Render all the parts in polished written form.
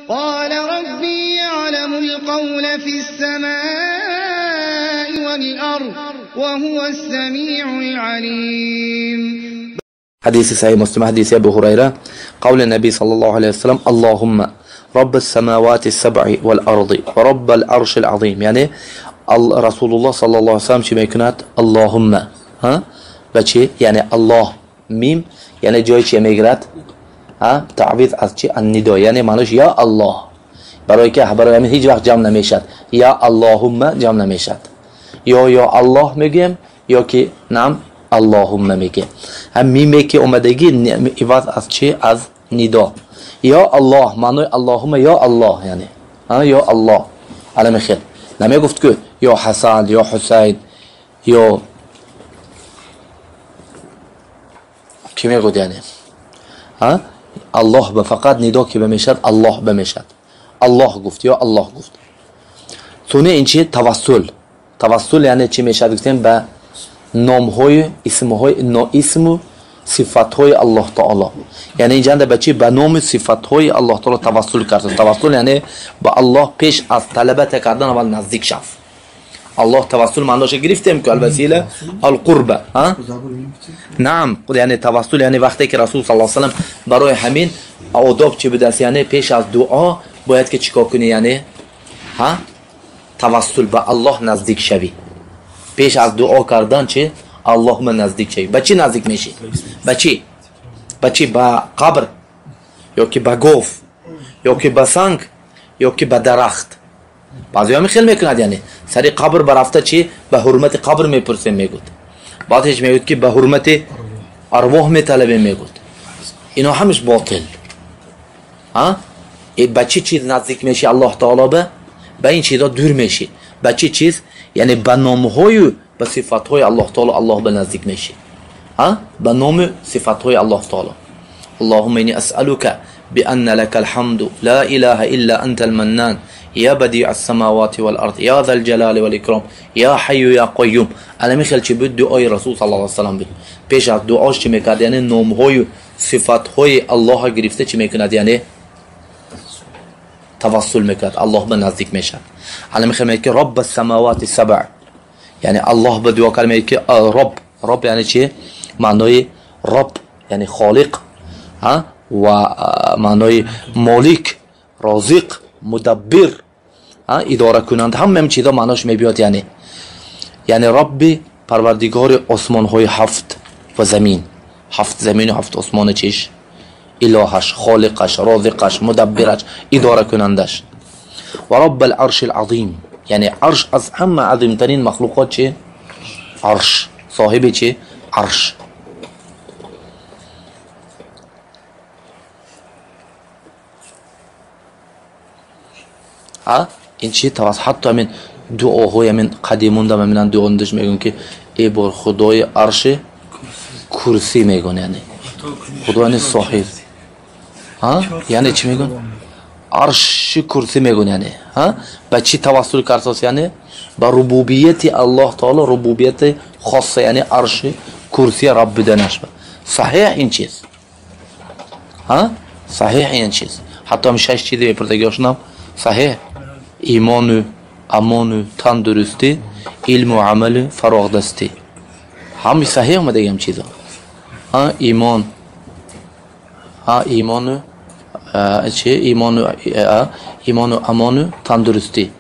قال ربي يعلم القول في السماء والأرض وهو السميع العليم. حديث صحيح مسلم حديث أبو هريرة قول النبي صلى الله عليه وسلم اللهم رب السماوات السبع والأرض ورب العرش العظيم. يعني رسول الله صلى الله عليه وسلم چی میکند؟ اللهم ها و چی؟ یعنی الله میم یعنی جای چی میگیرد؟ تعویض از چی؟ الندا، یعنی معنیش یا الله، برای که برای همین هیچ وقت جمع نمیشد، یا اللهم جمع نمیشد، یا الله میگیم یا که نام اللهم میگیم. هم میمی که اومدگی عوض از چی؟ از ندا. یا الله معنی اللهم یا الله، یعنی یا الله علم خیر. نمی گفت که یا حسن یا حسین یا کی میگود، یعنی الله به فقط ندا که بمیشد الله بمیشد. الله گفت یا الله گفت. سونه این چی؟ توسل یعنی چی میشد؟ گفتیم به نام‌های اسم و صفات‌های الله تعالی. یعنی اینجا به چی؟ به نام صفات‌های الله تعالی توسل کرد. توسل یعنی با الله پیش از طلبت کردن اول نزدیک شو. الله توسل معناش گرفتیم که الوسیله القربه. نعم، یعنی توسل یعنی وقتی که رسول صلی الله علیه و سلم برای همین آداب چی بدست، یعنی پیش از دعا باید که چیکار کنی، یعنی توسل به الله نزدیک شوی. پیش از دعا کردن چی؟ اللهم نزدیک شوی. به چی نزدیک میشی؟ به چی؟ به چی؟ به قبر یا که به گوف یا که به سنگ یا که به درخت. بعضی ها خیلی میکند، یعنی سری قبر برافته چی؟ به حرمت قبر میپرسیم میگود. بعدش میگود که به حرمت ارواح میطلبیم میگود. اینا همش باطل. به چی چیز نزدیک میشی الله تعالی؟ به این چیزا دور میشی. به چی چیز؟ یعنی به نام‌های به صفات‌های الله تعالی الله به نزدیک میشی. به نام صفات‌های الله تعالی. اللهم اینی اسألک بأن لك الحمد لا اله الا انت المنان یا بدیع السماوات والارض یا ذا الجلال والاکرام یا حی یا قیوم. الان میخواد چی بود؟ دعای رسول صلی الله علیه و سلم بود. پیش از دعاش چی میکرد؟ یعنی نام‌های صفات‌های الله گرفته چی میکند؟ یعنی توسل میکرد، الله به نزدیک میشد. الان میخواد میگه رب السماوات السبع، یعنی الله به دعا کرد میگه رب یعنی چی؟ معنای رب یعنی خالق و معنای مالک، رازق، مدبر، اداره کننده، همین چیزا معناش میبیاد. یعنی رب پروردگار آسمان های هفت و زمین، هفت زمین و هفت آسمان چیش؟ الهش، خالقش، رازقش، مدبرش، اداره کنندش. و رب العرش العظیم، یعنی عرش از همه عظیمترین مخلوقات چی؟ عرش، صاحب چی؟ عرش. این چی؟ توسط حتی همین دعاهای همین قدیمون دم همین دعاندش میگن که ای بار خدای عرش کرسی میگن، یعنی خدا یعنی صاحب. یعنی چی میگن؟ عرش کرسی میگن. یعنی به چی توسل کرد؟ یعنی به ربوبیت الله تعالی، ربوبیت خاصه، یعنی عرش کرسی رب بدنش. صحیح این چیز؟ صحیح این چیز؟ حتی هم 6 چیزی میپرسیدم صحیح: ایمان و امان و تندرستی، علم و عمل فراغ دستی. همین صحیح اومده این چیزا. ایمان چه؟ ایمان و امان و تندرستی.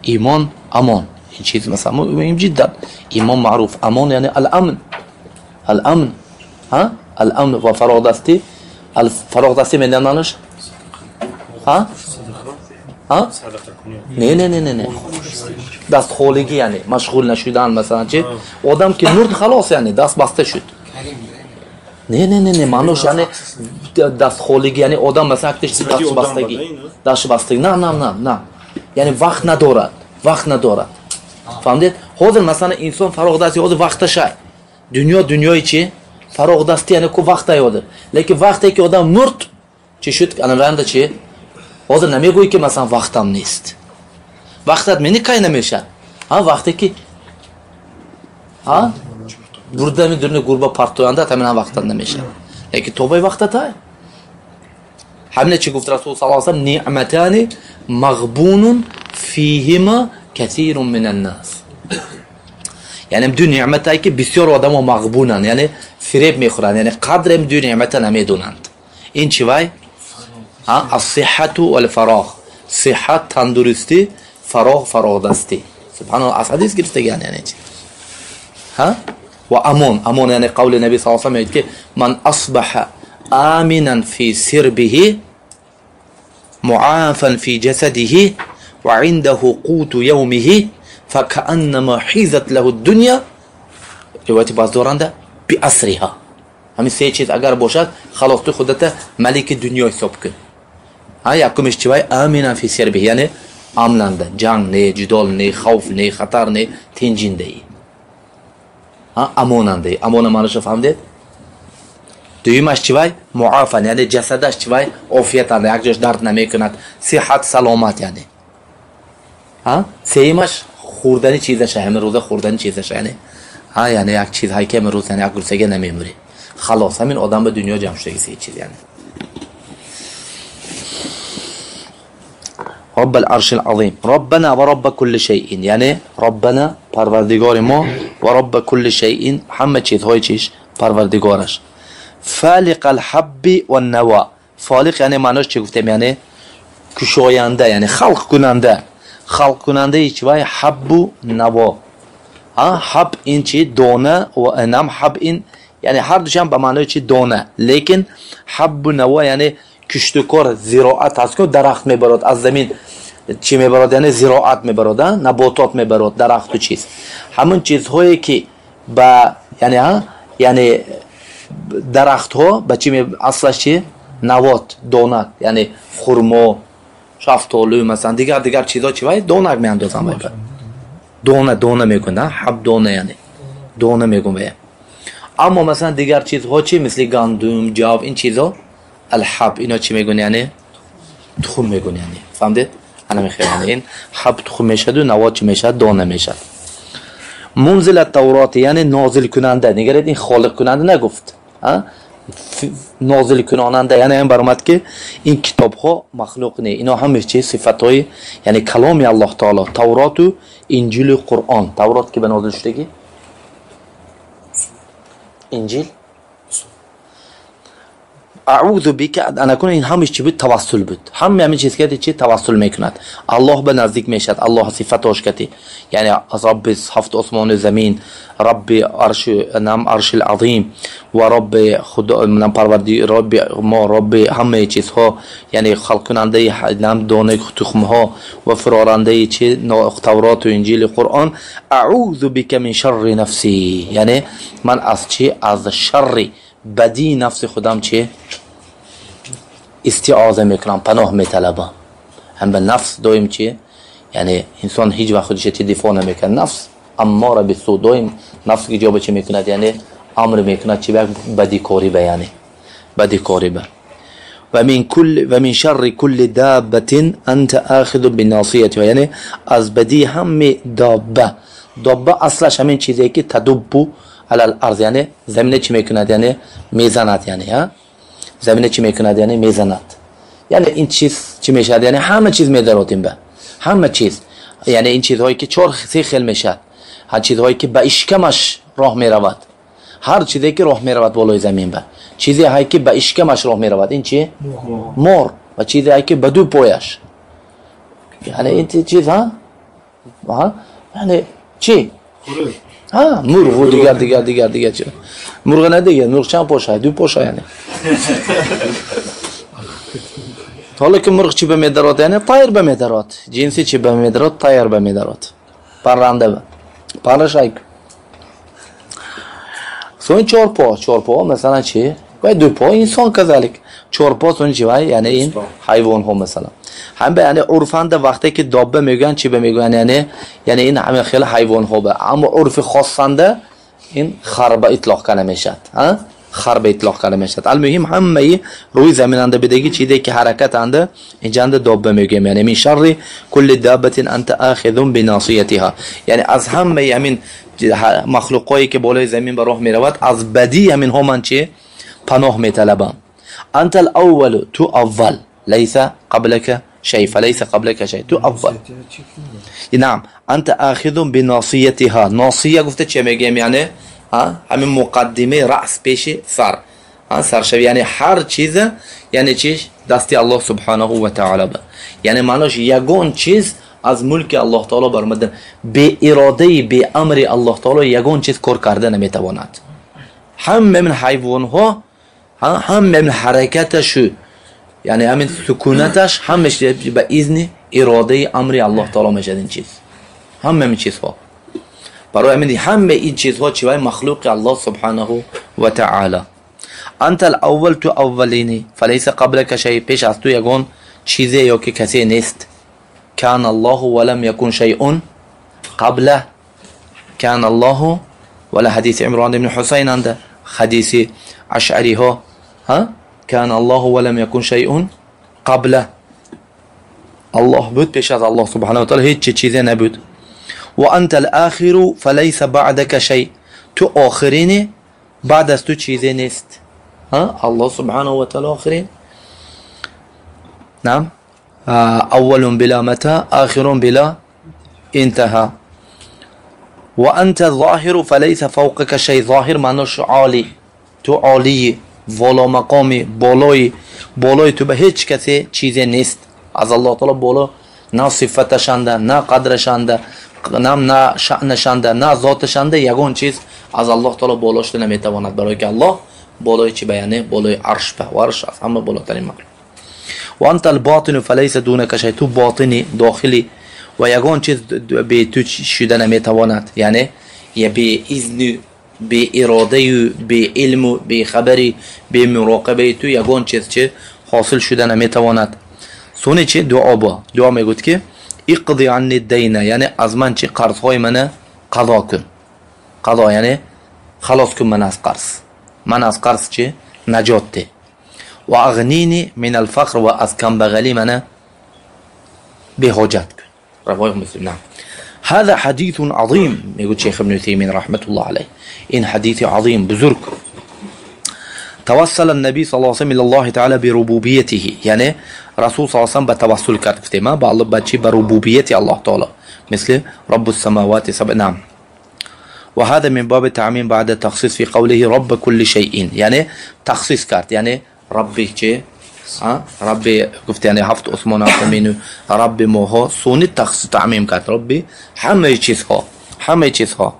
ایمان، امان، این چیز مثلا مهم جدا. ایمان معروف، امان یعنی الامن. الامن و فراغ دستی. فراغ دستی میدن معنیش؟ نه دست خالگی، یعنی مشغول نشدن. مثلا چه؟ آدم که مرد خلاص، یعنی دست بسته شد. نه معنیش یعنی دست خالگی، یعنی آدم مثلا دست بستگی. نه یعنی وقت ندارد. فهمدید؟ حاضر مثلا انسان فراغ دستی حاضر وقتش های دنیای چی؟ فراغ دستی یعنی که وقت یاده. لیکن وقتی که آدم مرد چی شد؟ الان چی؟ حاضر نمیگویی که مثلا وقتم نیست. وقتت منی کای نمیشه. وقتی که برده میدونه گربه پرتوینده همین وقتت نمیشه. لیکن توبه وقتت های همینه چی گفت رسول صلی الله علیه و سلم نعمتان مغبون فیهما کثیر من الناس. یعنی دو نعمتایی که بسیار آدم‌ها مغبونن، یعنی فریب میخورن، یعنی قدر دو نعمت نمیدونند. این چی وای؟ الصحت والفراغ. صحت تندرستی، فراغ دستی. سبحان الله، از حدیث گرفته یعنی چی؟ و امان یعنی قول نبی صلی الله علیه و سلم که من اصبح آمنا فی سربه معافا فی جسده وعنده قوت یومه فكأنما حیزت له الدنیا. روایت باز دارنده بأسرها. همین سه چیز اگر باشد خلاص تو خودت ملک دنیا حساب کن. یکمش چی وای؟ آمنا فی سربه، یعنی امننده، جنگ نه، جدال نه، خوف نه، خطر نه، تنجینده ای. اماننده. امان معنیش فهمیدید؟ دویمش چی وای؟ معافا، یعنی جسدش چی وای؟ عافیت، یک جاش درد نمیکند، صحت سلامت یعنی. سیمش خوردنی چیزش، همه روزه خوردنی چیزش یعنی یعنی یک چیز هایی که امروز یعنی یک گرسنگی نمیموری. خلاص همین آدم به دنیا جمع شده سه چیز یعنی. رب العرش العظیم، ربنا و رب كل شیء، یعنی ربنا پروردگار ما و رب كل شیء همه چیزهای چیش پروردگارش. فالق الحب والنوى. فالق یعنی معنیش چی گفتیم؟ یعنی کشاینده، یعنی خلق کننده چی وای؟ حب و نوا. حب این چی؟ دانه، و انم حب این یعنی هر دوش هم به معنای چی؟ دانه. لیکن حب و نوا یعنی کشتکار، زراعت هست که درخت میبرد از زمین. چی میبرد؟ یعنی زراعت میبرد، نباتات میبرد، درخت و چیز. همون چیزهایی که با یعنی درخت ها به چی اصلش چی؟ نوات، دانه، یعنی خرما، شفتالو مثلا دیگر چیزا چی وای؟ دانه میاندازن وای. دانه میکنه، حب دانه یعنی دانه میگم. اما مثلا دیگر چیزها چی؟ مثل گندم، جو، این چیزا الحب اینا چی میگن؟ یعنی تخم میگن یعنی. فهمیدید؟ انا میخوام یعنی این حب تخم میشد و نوات چی میشد؟ دانه میشد. منزل التورات یعنی نازل کننده. نگرید این خالق کننده نگفت، نازل کننده یعنی این برامد که این کتاب ها مخلوق نه، اینا همه چی صفت های یعنی کلام الله تعالی. تورات و انجیل و قرآن. تورات که به نازل شدگی، انجیل اعوذ بک ان اكون، این همش چی بود؟ توسل بود. همین چیز که چی توسل میکند، الله به نزدیک میشد، الله صفاتش کتی یعنی از رب هفت آسمان و زمین، رب عرش نام عرش العظیم و رب خدا نام پروردگار، رب ما، رب همه چیزها یعنی خلق کننده نام دانه تخم ها و فرارنده چی؟ تورات و انجیل و قرآن. اعوذ بک من شر نفسی، یعنی من از چی؟ از شر بدی نفس خودم چی؟ استعاذه میکنم، پناه میطلبم. هم به نفس دایم چی؟ یعنی انسان هیچ وقت خودش چی دفاع نمیکنه. نفس اماره بالسوء، دایم نفس که جواب چی میکنه؟ یعنی امر میکنه چی؟ بدی کاری به، یعنی بدی کاری به. و من شر کل دابه انت آخذ بناصیتها، یعنی از بدی همه دابه اصلش همین چیزی که تدب على الارض، یعنی زمینه چی میکند؟ یعنی میزند، یعنی زمینه چی میکند؟ یعنی میزند. یعنی این چیز چی میشد؟ یعنی همه چیز میداراتیم به همه چیز، یعنی این چیزهایی که سه خیل میشد، هر چیزهایی که به اشکمش راه میرود، هر چیزی که راه میرود بالای زمین، به چیزی هایی که به اشکمش راه میرود، این چی؟ مار. و چیزی هایی که به دو پایش، یعنی این چیز یعنی چی؟ مرغ دیگر چه؟ مرغ نه دیگه، مرغ چند پاشه؟ دو پاشه یعنی. حالا که مرغ چی به میدارد؟ یعنی طایر به میدارد. جنسی چی به میدارد؟ طایر به میدارد. پرنده به. پرش ایک. سون چهار پا مثلا چی؟ و دو پا انسان کذالک. چهار پا سون چی وای؟ یعنی این حیوان ها مثلا. هم به یعنی عرفاند وقتی که دابه میگن چی به میگن؟ یعنی این همه خیلی حیوان ها به. اما عرف خاصنده این خربه اطلاق کنه میشد. خربه اطلاق کنه میشد. المهم همه روی زمین انده بدگی چیزی که حرکت انده اینجا انده دابه میگیم. یعنی من شر کل دابه انت آخذ بناصیتها، یعنی از همه همین مخلوقایی که بالای زمین به راه میرود از بدی همین ها من چی؟ پناه میطلبم. انت الاول، تو اول. ليس قبلك شيء فليس قبلك شيء تو اول. نعم انت اخذ بناصيتها. ناصیه گفته چه میگیم؟ یعنی همین مقدمه رأس پیش سر، سرشوی، یعنی هر چیز یعنی چیش دستی الله سبحانه و تعالی به، یعنی معناش یگون چیز از ملک الله تعالی برآمده، به اراده به امر الله تعالی یگون چیز کار کرده نمیتواند. همه من حیوان ها همه من حرکتش یعنی همین سکونتش همش به اذن اراده امر الله تعالی میشه این چیز، همه من چیزها برای همین همه این چیزها چیزهای مخلوق الله سبحانه و تعالی. انت الاول تو اولینی فلیس قبلک شیء، پیش از تو یگون چیزی یا که کسی نیست. کان الله ولم یکن شیء قبله، کان الله ولا حدیث عمران بن حسین عنده، حدیث اشعری ها کان الله ولم یکن شیء قبله، الله بود پیش از الله سبحانه و تعالی هیچ چیزی نبود. و انت الاخر فلیس بعدک شیء، تو آخرینی بعد از تو چیزی نیست. الله سبحانه و تعالی آخرین. نعم اول بلا متى آخر بلا انتهى. و انت ظاهر فلیس فوقک شیء، ظاهر معناش عالی، تو عالی، والا مقامی، بالای تو به هیچ کسی چیزی نیست از الله تعالی بالا، نه صفتشنده نه قدرشنده نه شأنشنده نه ذاتشنده، یگون چیز از الله تعالی بالاش نمیتواند، برای که الله بالای چی بیانه؟ بالای عرش به، و عرش از همه بالاترین مخلوق. و انت الباطن فلیس دونک شیء، تو باطنی، داخلی، و یگون چیز به تو شده نمیتواند، یعنی یا به اذن، به اراده، به علم، به خبری، به مراقبه تو یگون چیز چه حاصل شده نمیتواند. سونه چه دعا میگوید که اقضی عنی الدین، یعنی از من چه قرضهای من قضا کن. قضا یعنی خلاص کن من از قرض، من از قرض چه نجات ده. و اغنینی من الفقر، و از کم بغلی من به حاجت کن. رواه مسلم. نعم هذا حديث عظيم، يقول شيخ ابن تيمية رحمة الله عليه، إن حديث عظيم بزرگ. توسل النبي صلى الله عليه وسلم إلى الله تعالى بربوبيته، يعني رسول صلى الله عليه وسلم بتوسل کرد ما با الله بچی بربوبية الله تعالى، مثل رب السماوات سبع. نعم وهذا من باب التعميم بعد التخصيص في قوله رب كل شيء، يعني تخصيص کرد، يعني ربي چه ربي گفت یعنی هفت اسمانات زمین، رب ماها، سونی تعمیم کرد، ربی همه چیزها، همه چیزها.